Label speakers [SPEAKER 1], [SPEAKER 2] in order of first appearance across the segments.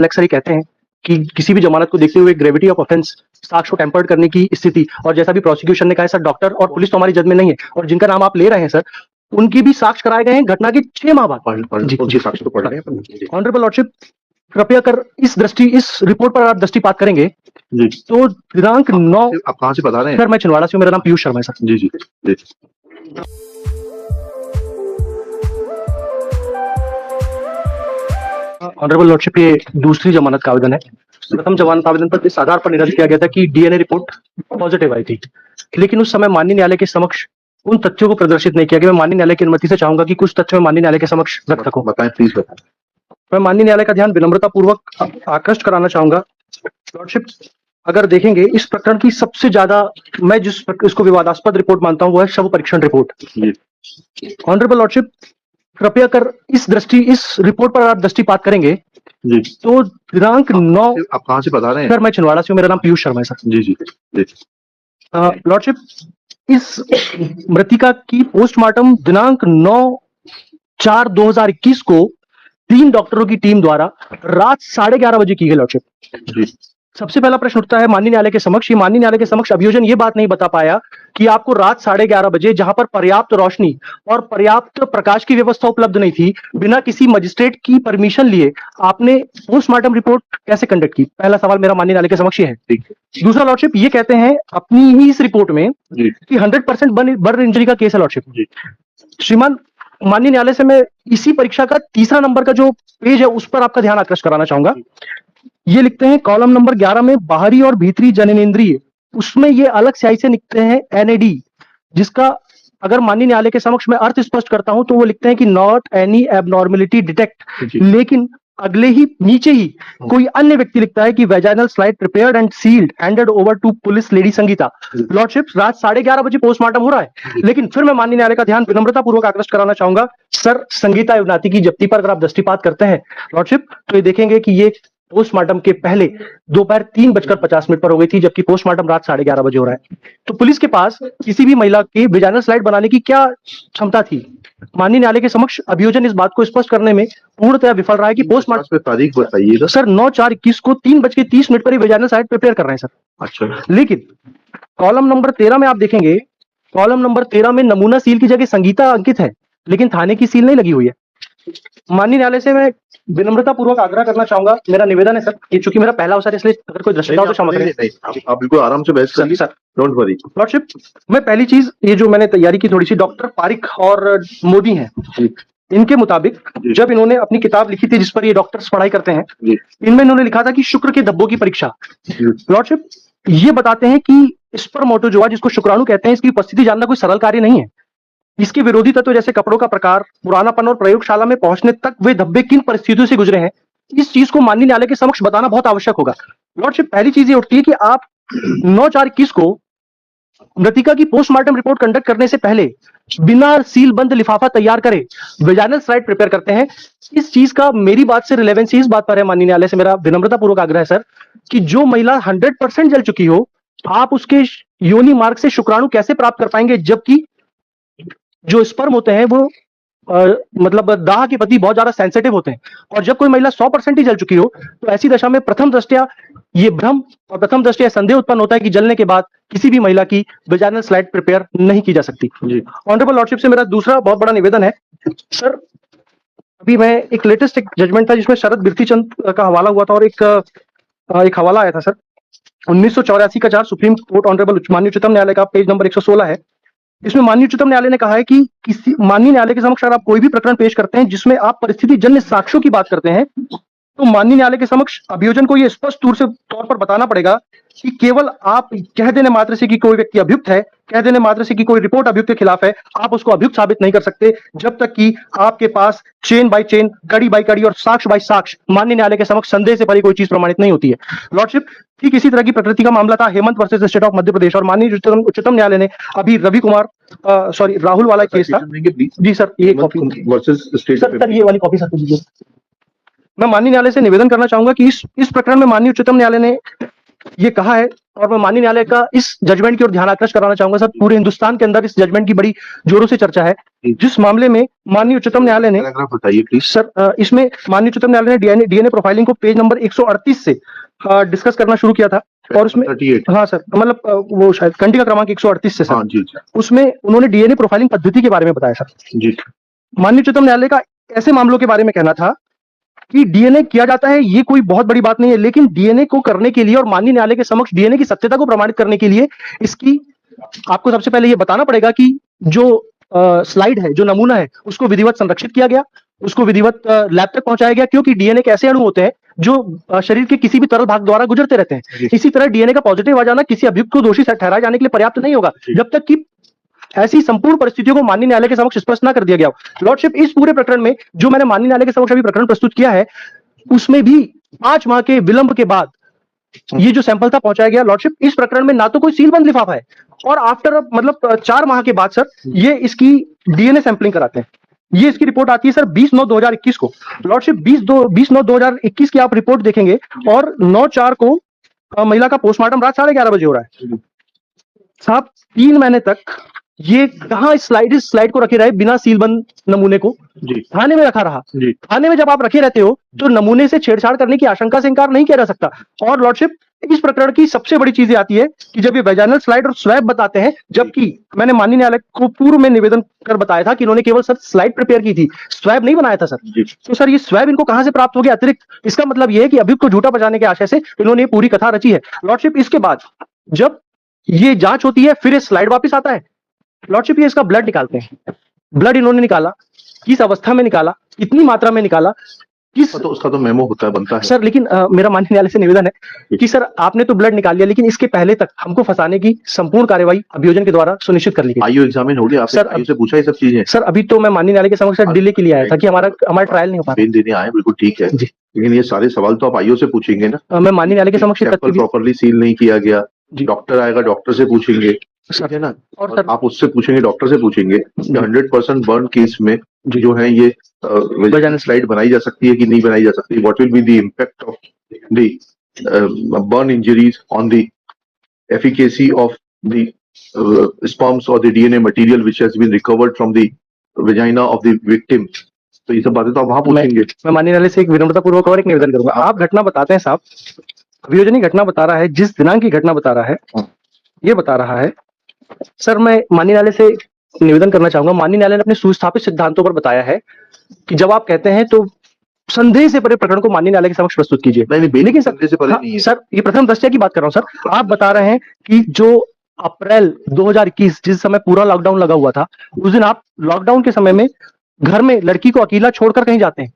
[SPEAKER 1] रिफ्लेक्सरी कहते हैं कि किसी भी जमानत को देखते हुए ग्रेविटी ऑफ ऑफेंस, साक्ष्य को टेम्पर्ड करने की स्थिति, और जैसा भी प्रोसिक्यूशन ने कहा है सर, डॉक्टर और पुलिस तो हमारी जज में नहीं है, और जिनका नाम आप ले रहे हैं सर, उनकी भी साक्ष्य कराए गए हैं घटना के 6 माह बाद। जी साक्ष्य तो पढ़ रहे हैं ऑनरेबल लॉर्डशिप, कृपया कर इस रिपोर्ट पर आप दृष्टिपात करेंगे जी। तो दिनांक 9, आप कहां से बता रहे हैं सर? मैं छिंदवाड़ा से हूं, मेरा नाम पीयूष शर्मा है सर। जी जी जी। ऑनरेबल लॉर्डशिप, ये दूसरी जमानत का आवेदन है। प्रथम जमानत आवेदन पर इस आधार पर निर्धारित किया गया था कि डीएनए रिपोर्ट पॉजिटिव आई थी, लेकिन उस समय माननीय न्यायालय के समक्ष उन तथ्यों को प्रदर्शित नहीं किया गया। मैं माननीय न्यायालय की अनुमति से चाहूंगा कि कुछ तथ्य मैं माननीय न्यायालय के समक्ष रख सकूं। बताएं प्लीज बताएं। मैं माननीय न्यायालय का ध्यान विनम्रता पूर्वक आकृष्ट कराना चाहूंगा। लॉर्डशिप, अगर देखेंगे इस प्रकरण की सबसे ज्यादा मैं इसको विवादास्पद रिपोर्ट मानता हूं वो है शव परीक्षण रिपोर्ट। ऑनरेबल लॉर्डशिप, कृपया कर इस रिपोर्ट पर आप दृष्टिपात करेंगे जी। तो दिनांक 9, आप कहां से बता रहे हैं सर? मैं छिंदवाड़ा से हूं, मेरा नाम पीयूष शर्मा है सर। जी जी जी। लॉर्डशिप, इस मृतिका की पोस्टमार्टम दिनांक 9/4/2021 को 3 डॉक्टरों की टीम द्वारा रात 11:30 बजे की गई। लॉर्डशिप, सबसे पहला प्रश्न उठता है माननीय न्यायालय के समक्ष, माननीय न्यायालय के समक्ष अभियोजन ये बात नहीं बता पाया कि आपको रात 11:30 बजे, जहां पर पर्याप्त रोशनी और पर्याप्त प्रकाश की व्यवस्था उपलब्ध नहीं थी, बिना किसी मजिस्ट्रेट की परमिशन लिए आपने पोस्टमार्टम रिपोर्ट कैसे कंडक्ट की? पहला सवाल मेरा माननीय न्यायालय के समक्ष ये है। दूसरा लॉर्डशिप, ये कहते हैं अपनी ही इस रिपोर्ट में कि 100% बर्न इंजरी का केस है। लॉर्डशिप, श्रीमान माननीय न्यायालय से मैं इसी परीक्षा का तीसरा नंबर का जो पेज है उस पर आपका ध्यान आकृष्ट कराना चाहूंगा। ये लिखते हैं कॉलम नंबर 11 में बाहरी और भीतरी जननेंद्रिय, उसमें ये अलग स्याही से लिखते हैं एनएडी, जिसका अगर माननीय न्यायालय के समक्ष मैं अर्थ स्पष्ट करता हूं तो वो लिखते हैं कि नॉट एनी एबनॉर्मेलिटी डिटेक्ट, लेकिन अगले ही नीचे ही कोई अन्य व्यक्ति लिखता है कि vaginal slide prepared and sealed handed over to police lady Sangeeta. Lordship, रात 11:30 बजे पोस्टमार्टम हो रहा है, लेकिन फिर मैं माननीय न्यायालय का ध्यान विनम्रता पूर्वक आकृष्ट कराना चाहूंगा सर, संगीता युवनाथी की जब्ती पर अगर आप दृष्टिपात करते हैं लॉर्डशिप, तो ये देखेंगे कि ये पोस्टमार्टम के पहले दोपहर 3:50 पर हो गई थी, जबकि पोस्टमार्टम रात 11:30 बजे हो रहा है। तो पुलिस के पास किसी भी महिला की वेजाइनल स्लाइड बनाने की क्या क्षमता थी? माननीय न्यायालय के समक्ष अभियोजन इस बात को स्पष्ट करने में पूर्णतः विफल रहा है कि पोस्टमार्टम तारीख बताइएगा सर। 9/4/21 को 3:30 पर ही वेजाइनल स्लाइड प्रिपेयर कर रहे हैं सर। अच्छा, लेकिन कॉलम नंबर 13 में आप देखेंगे, कॉलम नंबर 13 में नमूना सील की जगह संगीता अंकित है, लेकिन थाने की सील नहीं लगी हुई है। माननीय न्यायालय से मैं विनम्रता पूर्वक आग्रह करना चाहूंगा, मेरा निवेदन है सर, ये चूंकि मेरा पहला अवसर है इसलिए अगर कोई दृष्टिता हो तो क्षमा करें। आप बिल्कुल आराम से बहस करिए सर, डोंट वरी। लॉर्डशिप, मैं पहली चीज ये जो मैंने तैयारी की थोड़ी सी, डॉक्टर पारिक और मोदी हैं, इनके मुताबिक जब इन्होंने अपनी किताब लिखी थी जिस पर ये डॉक्टर्स पढ़ाई करते हैं, इनमें इन्होंने लिखा था कि शुक्र के धब्बों की परीक्षा। लॉर्डशिप, ये बताते हैं कि स्पर्मोटोजोआ जिसको शुक्राणु कहते हैं, इसकी उपस्थिति जानना कोई सरल कार्य नहीं है। इसके विरोधी तत्व जैसे कपड़ों का प्रकार, पुरानापन और प्रयोगशाला में पहुंचने तक वे धब्बे किन परिस्थितियों से गुजरे हैं, इस चीज को माननीय न्यायालय के समक्ष बताना बहुत आवश्यक होगा। लॉर्डशिप, पहली चीज ये उठती है कि आप 9/4/21 को मृतिका की पोस्टमार्टम रिपोर्ट कंडक्ट करने से पहले बिना सील बंद लिफाफा तैयार करे वेजाइनल स्लाइड प्रिपेयर करते हैं। इस चीज का मेरी बात से रिलेवेंसी इस बात पर है, माननीय न्यायालय से मेरा विनम्रता पूर्वक आग्रह है सर, कि जो महिला 100% जल चुकी हो, आप उसके योनि मार्ग से शुक्राणु कैसे प्राप्त कर पाएंगे, जबकि जो स्पर्म होते हैं वो मतलब दाह के प्रति बहुत ज्यादा सेंसिटिव होते हैं, और जब कोई महिला 100% ही जल चुकी हो तो ऐसी दशा में प्रथम दृष्टया ये भ्रम और प्रथम दृष्टया संदेह उत्पन्न होता है कि जलने के बाद किसी भी महिला की वेजाइनल स्लाइड प्रिपेयर नहीं की जा सकती। ऑनरेबल लॉर्डशिप से मेरा दूसरा बहुत बड़ा निवेदन है सर, अभी मैं एक लेटेस्ट एक जजमेंट था जिसमें शरद बिरथी चंद का हवाला हुआ था, और एक हवाला आया था सर 1984 का 4 सुप्रीम कोर्ट ऑनरेबल माननीय उच्चतम न्यायालय का, पेज नंबर 116 है। इसमें माननीय उच्चतम न्यायालय ने कहा है कि किसी माननीय न्यायालय के समक्ष अगर आप कोई भी प्रकरण पेश करते हैं जिसमें आप परिस्थिति जन्य साक्ष्यों की बात करते हैं, तो माननीय न्यायालय के समक्ष अभियोजन को यह स्पष्ट तौर पर बताना पड़ेगा कि केवल आप कह देने मात्र से कि कोई व्यक्ति अभियुक्त है, कह देने मात्र से कि कोई रिपोर्ट अभियुक्त के खिलाफ है, आप उसको अभियुक्त साबित नहीं कर सकते जब तक कि आपके पास चेन बाय चेन, कड़ी बाय कड़ी और साक्ष्य बाय साक्ष्य माननीय न्यायालय के समक्ष संदेह से परे कोई चीज प्रमाणित नहीं होती है। लॉर्डशिप, ठीक इसी तरह की प्रकृति का मामला था Hemant versus state of Madhya Pradesh, और माननीय उच्चतम न्यायालय ने अभी राहुल वाला केस था जी सर, ये कॉपी वर्सेस स्टेट सर, ये वाली कॉपी सर दीजिए। मैं माननीय न्यायालय से निवेदन करना चाहूंगा कि इस प्रकरण में माननीय उच्चतम न्यायालय ने ये कहा है, और मैं माननीय न्यायालय का इस जजमेंट की ओर ध्यान आकर्षित कराना चाहूंगा सर। पूरे हिंदुस्तान के अंदर इस जजमेंट की बड़ी जोरों से चर्चा है। जिस मामले में माननीय उच्चतम न्यायालय ने,
[SPEAKER 2] बताइए प्लीज
[SPEAKER 1] सर, इसमें माननीय उच्चतम न्यायालय ने डीएनए प्रोफाइलिंग को पेज नंबर 138 से डिस्कस करना शुरू किया था, और उसमें
[SPEAKER 2] 38
[SPEAKER 1] हाँ सर, मतलब वो शायद कंटी का क्रमांक 138 से सर।
[SPEAKER 2] हाँ जी
[SPEAKER 1] उसमें उन्होंने डीएनए प्रोफाइलिंग पद्धति के बारे में बताया सर।
[SPEAKER 2] जी।
[SPEAKER 1] माननीय उच्चतम न्यायालय का ऐसे मामलों के बारे में कहना था कि डीएनए किया जाता है, ये कोई बहुत बड़ी बात नहीं है, लेकिन डीएनए को करने के लिए और माननीय न्यायालय के समक्ष डीएनए की सत्यता को प्रमाणित करने के लिए इसकी आपको सबसे पहले ये बताना पड़ेगा कि जो स्लाइड है, जो नमूना है, उसको विधिवत संरक्षित किया गया, उसको विधिवत लैब तक पहुंचाया गया, क्योंकि डीएनए के ऐसे अणु होते हैं जो शरीर के किसी भी तरल भाग द्वारा गुजरते रहते हैं। इसी तरह डीएनए का पॉजिटिव आ जाना किसी अभियुक्त को दोषी ठहराए जाने के लिए पर्याप्त नहीं होगा जब तक कि ऐसी संपूर्ण परिस्थितियों को माननीय न्यायालय के समक्ष स्पष्ट न कर दिया गया हो। लॉर्डशिप, इस पूरे प्रकरण में जो मैंने माननीय न्यायालय के समक्ष अभी प्रकरण प्रस्तुत किया है, उसमें भी 5 माह के विलंब के बाद ये जो सैंपल था पहुंचाया गया। लॉर्डशिप, इस प्रकरण में ना तो कोई सीलबंद लिफाफा है, और आफ्टर मतलब 4 माह के बाद सर ये इसकी डीएनए सैंपलिंग कराते हैं। ये इसकी रिपोर्ट आती है सर 20/9/2021 को। लॉर्डशिप, 20/9/2021 की आप रिपोर्ट देखेंगे, और 9/4 को महिला का पोस्टमार्टम रात 11:30 बजे हो रहा है साहब। 3 महीने तक ये कहां इस स्लाइड को रखे रहे बिना सीलबंद नमूने को
[SPEAKER 2] जी
[SPEAKER 1] थाने में रखा रहा।
[SPEAKER 2] जी।
[SPEAKER 1] थाने में जब आप रखे रहते हो तो नमूने से छेड़छाड़ करने की आशंका से इनकार नहीं किया जा सकता। और लॉर्डशिप, इस प्रकरण की सबसे बड़ी चीज आती है कि जब ये वेजाइनल स्लाइड और स्वैब बताते हैं, जबकि मैंने माननीय न्यायालय को पूर्व में निवेदन कर बताया था कि इन्होंने केवल सर स्लाइड प्रिपेयर की थी, स्वैब नहीं बनाया था सर। तो सर ये स्वैब इनको कहां से प्राप्त हो गया अतिरिक्त? इसका मतलब ये है कि अभियुक्त को झूठा बचाने के आशय से इन्होंने ये पूरी कथा रची है। लॉर्डशिप, इसके बाद जब ये जांच होती है, फिर ये स्लाइड वापिस आता है। लॉर्डशिप, ये इसका ब्लड निकालते हैं। ब्लड इन्होंने निकाला, किस अवस्था में निकाला, कितनी मात्रा में निकाला, किस
[SPEAKER 2] तो उसका तो मेमो होता है, बनता है
[SPEAKER 1] सर। लेकिन मेरा माननीय न्यायालय से निवेदन है कि सर आपने तो ब्लड निकाल लिया, लेकिन इसके पहले तक हमको फंसाने की संपूर्ण कार्यवाही अभियोजन के द्वारा सुनिश्चित कर ली गई।
[SPEAKER 2] आईओ एग्जामिन हो गया
[SPEAKER 1] सर,
[SPEAKER 2] आईओ से पूछा ये सब चीजें?
[SPEAKER 1] सर अभी तो मैं माननीय न्यायालय के समक्ष डिले के लिए आया था कि हमारा ट्रायल नहीं हो पाता।
[SPEAKER 2] बेल देने आए, बिल्कुल ठीक है, लेकिन ये सारे सवाल तो आप आईओ से पूछेंगे ना।
[SPEAKER 1] मैं माननीय न्यायालय के समक्ष
[SPEAKER 2] प्रॉपर्ली सील नहीं किया गया, डॉक्टर आएगा, डॉक्टर से पूछेंगे, ठीक है ना। और सर आप उससे पूछेंगे, डॉक्टर से पूछेंगे कि 100% बर्न केस में जो है ये स्लाइड बनाई जा सकती है कि नहीं बनाई जा सकती, what will be the impact of the burn injuries on the efficacy of the sperms or the DNA material which has been recovered from the vagina of the victim। तो ये सब बातें तो आप वहां पूछेंगे।
[SPEAKER 1] मैं माननीय न्यायालय से एक विनम्रता पूर्वक और एक निवेदन करूंगा। आप घटना बताते हैं साहब, अभियोजनी घटना बता रहा है, जिस दिनांक की घटना बता रहा है, ये बता रहा है सर। मैं माननीय न्यायालय से निवेदन करना चाहूंगा, माननीय न्यायालय ने अपने सुस्थापित सिद्धांतों पर बताया है कि जब आप कहते हैं तो संदेह से परे प्रकरण को माननीय न्यायालय के समक्ष प्रस्तुत कीजिए। लेकिन सर ये प्रथम दृष्टया की बात कर रहा हूं सर। आप बता रहे हैं कि जो अप्रैल 2021 जिस समय पूरा लॉकडाउन लगा हुआ था, उस दिन आप लॉकडाउन के समय में घर में लड़की को अकेला छोड़कर कहीं जाते हैं।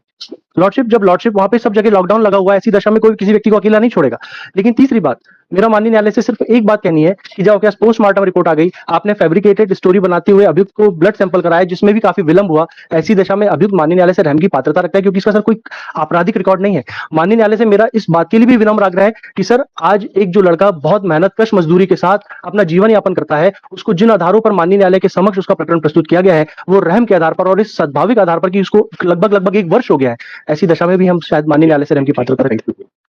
[SPEAKER 1] लॉर्डशिप, जब लॉर्डशिप वहां पे सब जगह लॉकडाउन लगा हुआ है, ऐसी दशा में कोई किसी व्यक्ति को अकेला नहीं छोड़ेगा। लेकिन तीसरी बात, मेरा माननीय न्यायालय से सिर्फ एक बात कहनी है कि जब आपके पास पोस्टमार्टम रिपोर्ट आ गई, आपने फैब्रिकेटेड स्टोरी बनाते हुए अभियुक्त को ब्लड सैंपल कराया, जिसमें भी काफी विलंब हुआ, ऐसी दशा में अभियुक्त माननीय न्यायालय से रहम की पात्रता रखता है, क्योंकि इसका सर कोई आपराधिक रिकॉर्ड नहीं है। माननीय न्यायालय से मेरा इस बात के लिए भी विनम्र आग्रह है कि सर आज एक जो लड़का बहुत मेहनत कश मजदूरी के साथ अपना जीवन यापन करता है, उसको जिन आधारों पर माननीय न्यायालय के समक्ष उसका प्रकरण प्रस्तुत किया गया है, वो रहम के आधार पर और इस सद्भाविक आधार पर कि उसको लगभग 1 वर्ष हो गया है, ऐसी दशा में भी हम शायद माननीय न्यायालय से रहम की पात्रता रखें।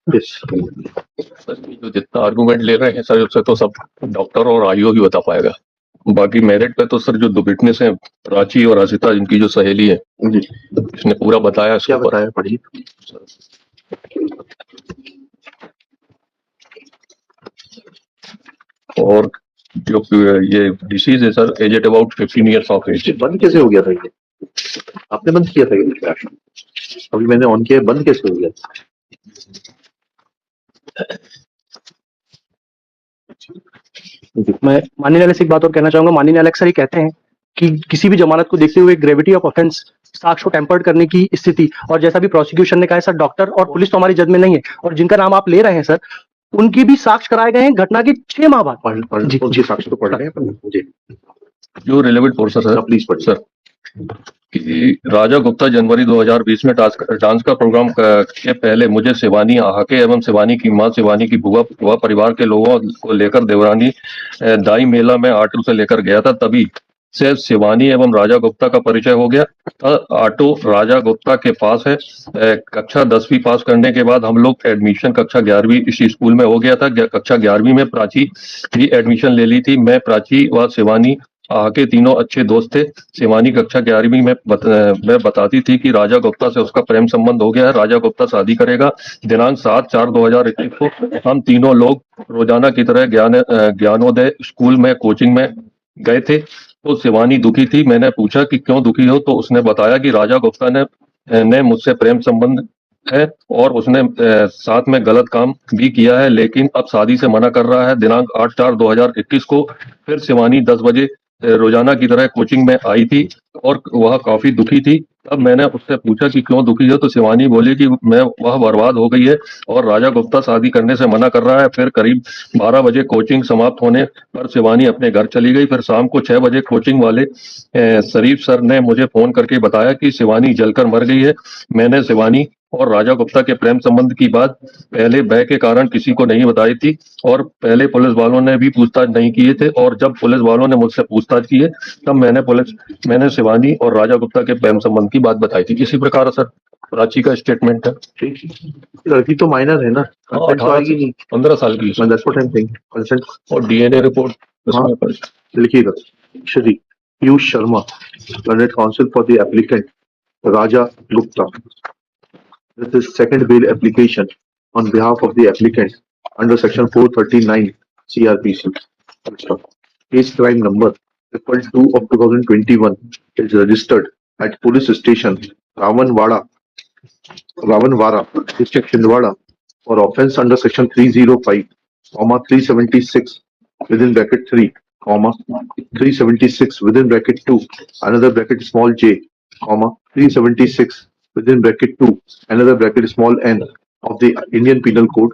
[SPEAKER 3] सर जो जितना आर्गुमेंट ले रहे हैं सर, उससे तो सब डॉक्टर और आईओ ही बता पाएगा। बाकी मेरिट पे तो सर जो दो विटनेस है, प्राची और आसिता, इनकी जो सहेली है, इसने पूरा बताया।
[SPEAKER 2] क्या बताया, पढ़िए।
[SPEAKER 3] और जो ये डिसीज है sir, age at about 15 years of age.
[SPEAKER 2] बंद कैसे हो गया था ये? आपने बंद किया था ये? अभी मैंने ऑन किया, बंद कैसे हो गया?
[SPEAKER 1] मैं माननीय न्यायालय से एक बात और कहना चाहूंगा। माननीय न्यायालय अक्सर ही कहते हैं कि किसी भी जमानत को देखते हुए ग्रेविटी ऑफ ऑफेंस, साक्ष्य को टेम्पर्ड करने की स्थिति, और जैसा भी प्रोसिक्यूशन ने कहा है सर, डॉक्टर और पुलिस तो हमारी जज में नहीं है, और जिनका नाम आप ले रहे हैं सर, उनकी भी साक्ष्य कराए गए हैं घटना के 6 माह बाद।
[SPEAKER 2] साक्ष्य तो पढ़ रहे हैं
[SPEAKER 3] जो रिलेवेंट फोर्सेस है,
[SPEAKER 2] प्लीज पढ़
[SPEAKER 3] सर। कि राजा गुप्ता जनवरी 2020 में डांस का प्रोग्राम के पहले मुझे शिवानी आहाके एवं शिवानी की मां शिवानी की बुआ परिवार के लोगों को लेकर देवरानी दाई मेला में ऑटो से लेकर गया था। तभी से शिवानी एवं राजा गुप्ता का परिचय हो गया था। ऑटो राजा गुप्ता के पास है। कक्षा 10वीं पास करने के बाद हम लोग एडमिशन कक्षा 11वीं इसी स्कूल में हो गया था। कक्षा 11वीं में प्राची भी एडमिशन ले ली थी। मैं, प्राची व शिवानी आके तीनों अच्छे दोस्त थे। शिवानी कक्षा 11वीं में मैं बताती थी कि राजा गुप्ता से उसका प्रेम संबंध हो गया है, राजा गुप्ता शादी करेगा। दिनांक 7/4/2021 को हम तीनों लोग रोजाना की तरह ज्ञानोदय स्कूल में कोचिंग में गए थे। तो शिवानी दुखी थी। मैंने पूछा कि क्यों दुखी हो, तो उसने बताया कि राजा गुप्ता ने मुझसे प्रेम संबंध है और उसने साथ में गलत काम भी किया है, लेकिन अब शादी से मना कर रहा है। दिनांक 8/4/2021 को फिर शिवानी 10 बजे रोजाना की तरह कोचिंग में आई थी और वह काफी दुखी थी। तब मैंने उससे पूछा कि क्यों दुखी हो, तो शिवानी बोली कि वह बर्बाद हो गई है और राजा गुप्ता शादी करने से मना कर रहा है। फिर करीब 12 बजे कोचिंग समाप्त होने पर शिवानी अपने घर चली गई। फिर शाम को 6 बजे कोचिंग वाले शरीफ सर ने मुझे फोन करके बताया कि शिवानी जलकर मर गई है। मैंने शिवानी और राजा गुप्ता के प्रेम संबंध की बात पहले भय के कारण किसी को नहीं बताई थी और पहले पुलिस वालों ने भी पूछताछ नहीं किए थे, और जब पुलिस वालों ने मुझसे पूछताछ की है तब मैंने शिवानी और राजा गुप्ता के प्रेम संबंध की बात बताई थी। इसी प्रकार सर प्राची का स्टेटमेंट है।
[SPEAKER 2] लड़की तो माइनर है ना, कंसेंट तो आएगी नहीं।
[SPEAKER 3] 15 साल की है।
[SPEAKER 2] That's what I'm saying. Consent.
[SPEAKER 3] और डीएनए रिपोर्ट उसमें पर
[SPEAKER 2] लिखिएगा। Shri Piyush Sharma, learned counsel for the applicant Raja Gupta. This is second bail application on behalf of the applicant under section 439 CRPC. Case crime number 222 of 2021 is registered at police station Ravanwara, district Chhindwara, for offence under section 305, 376 within bracket 3, 376 within bracket 2, another bracket small j, 376 within bracket 2, another bracket small n of the Indian Penal Code,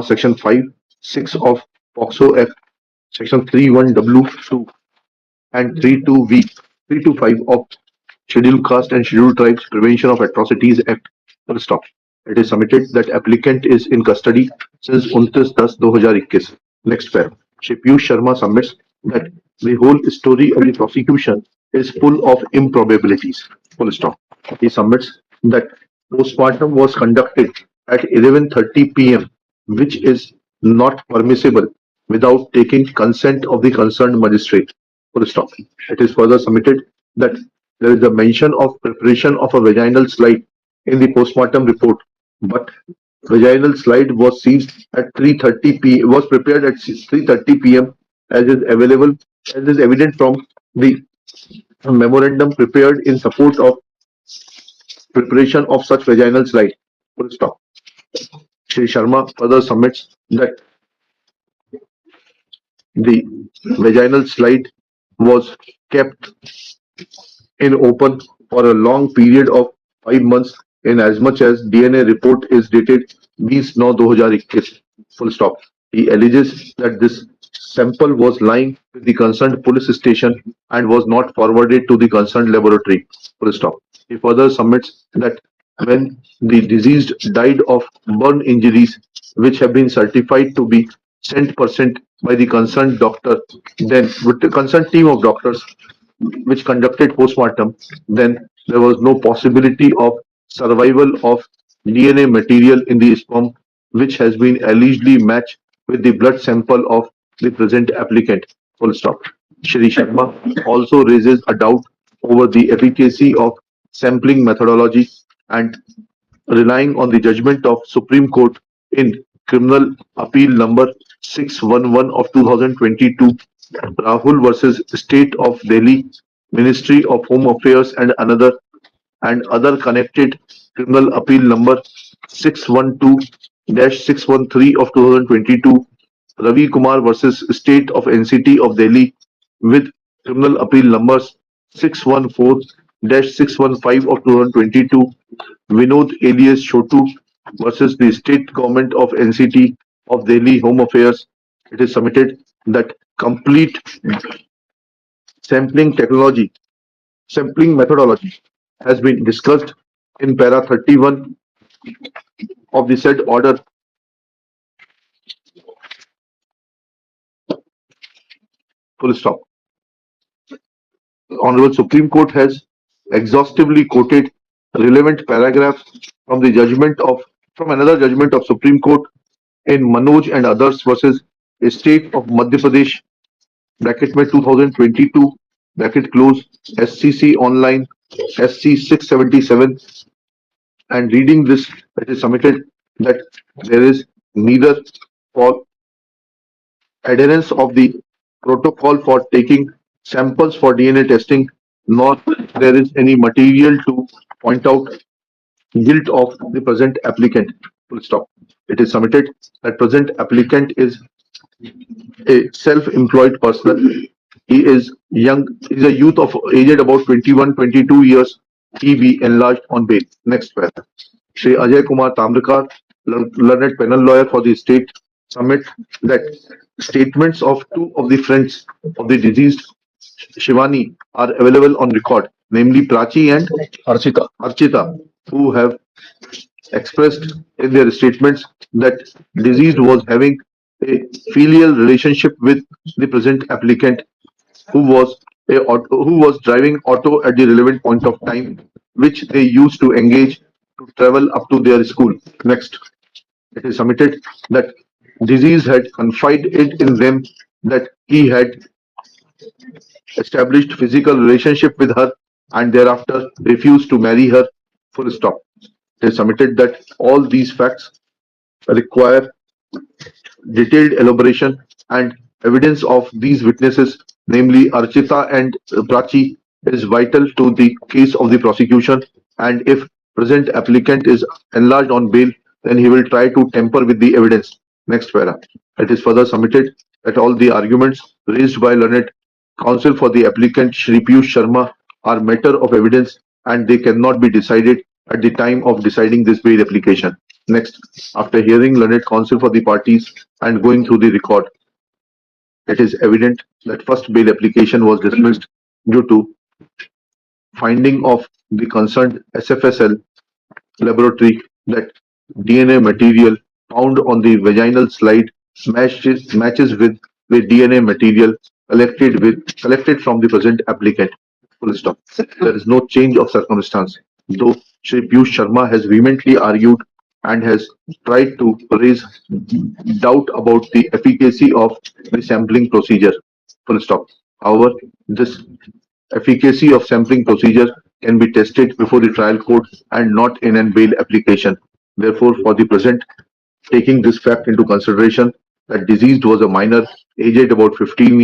[SPEAKER 2] section 5, 6 of POXO Act, section 31W2 and 32V, 325 of Scheduled Caste and Scheduled Tribes Prevention of Atrocities Act. Full stop. It is submitted that applicant is in custody since 29/10/2021. Next paragraph. Shri Piyush Sharma submits that the whole story of the prosecution is full of improbabilities. Full stop. He submits that postmortem was conducted at 11:30 p.m., which is not permissible without taking consent of the concerned magistrate. Full stop. It is further submitted that there is a mention of preparation of a vaginal slide in the postmortem report, but vaginal slide was seized at 3:30 p.m. was prepared at 3:30 p.m. as is evident from the memorandum prepared in support of preparation of such vaginal slide. Full stop. Shri Sharma further submits that the vaginal slide was kept in open for a long period of 5 months in as much as DNA report is dated 20/9/2021. Full stop. He alleges that this sample was lying with the concerned police station and was not forwarded to the concerned laboratory. Full stop. He further submits that when the deceased died of burn injuries which have been certified to be 100% by the concerned doctor, then with the concerned team of doctors which conducted postmortem, then there was no possibility of survival of DNA material in the sperm, which has been allegedly matched with the blood sample of the present applicant. Full stop. Shri Sharma also raises a doubt over the efficacy of sampling methodology and relying on the judgment of Supreme Court in Criminal Appeal number 611 of 2022, Rahul versus State of Delhi, Ministry of Home Affairs and other connected Criminal Appeal number 612-613 of 2022, Ravi Kumar versus State of NCT of Delhi with Criminal Appeal numbers 614-615 of 2022, Vinod alias Chotu versus the State Government of NCT of Delhi Home Affairs. It is submitted that complete sampling methodology has been discussed in para 31 of the said order. Full stop. Honorable Supreme Court has exhaustively quoted relevant paragraphs from another judgment of Supreme Court in Manoj and others versus State of Madhya Pradesh bracket में 2022 bracket close SCC online SC 677, and reading this, it is submitted that there is neither for adherence of the protocol for taking samples for DNA testing, nor there is any material to point out guilt of the present applicant. Full stop. It is submitted that present applicant is a self-employed person. He is young, he is a youth of aged about 21-22 years. He be enlarged on bail. Next paragraph. Shri Ajay Kumar Tamrakar, learned penal lawyer for the state, submit that statements of two of the friends of the deceased Shivani are available on record, namely Prachi and Archita, who have expressed in their statements that deceased was having a filial relationship with the present applicant, who was driving auto at the relevant point of time, which they used to engage to travel up to their school. Next, it is submitted that deceased had confided in them that he had established physical relationship with her and thereafter refused to marry her. Full stop. It is submitted that all these facts require detailed elaboration and evidence of these witnesses, namely Archita and Prachi, is vital to the case of the prosecution, and if present applicant is enlarged on bail, then he will try to tamper with the evidence. Next para. It is further submitted that all the arguments raised by learned counsel for the applicant Shri Piyush Sharma are matter of evidence and they cannot be decided at the time of deciding this bail application. Next, after hearing learned counsel for the parties and going through the record, it is evident that first bail application was dismissed due to finding of the concerned SFSL laboratory that DNA material found on the vaginal slide matches with the DNA material collected from the present applicant. Full stop. There is no change of circumstance, though Shri Piyush Sharma has vehemently argued and has tried to raise doubt about the efficacy of the sampling procedure. Full stop. However, this efficacy of sampling procedure can be tested before the trial court and not in an bail application. Therefore, for the present, taking this fact into consideration that deceased was a minor aged about 15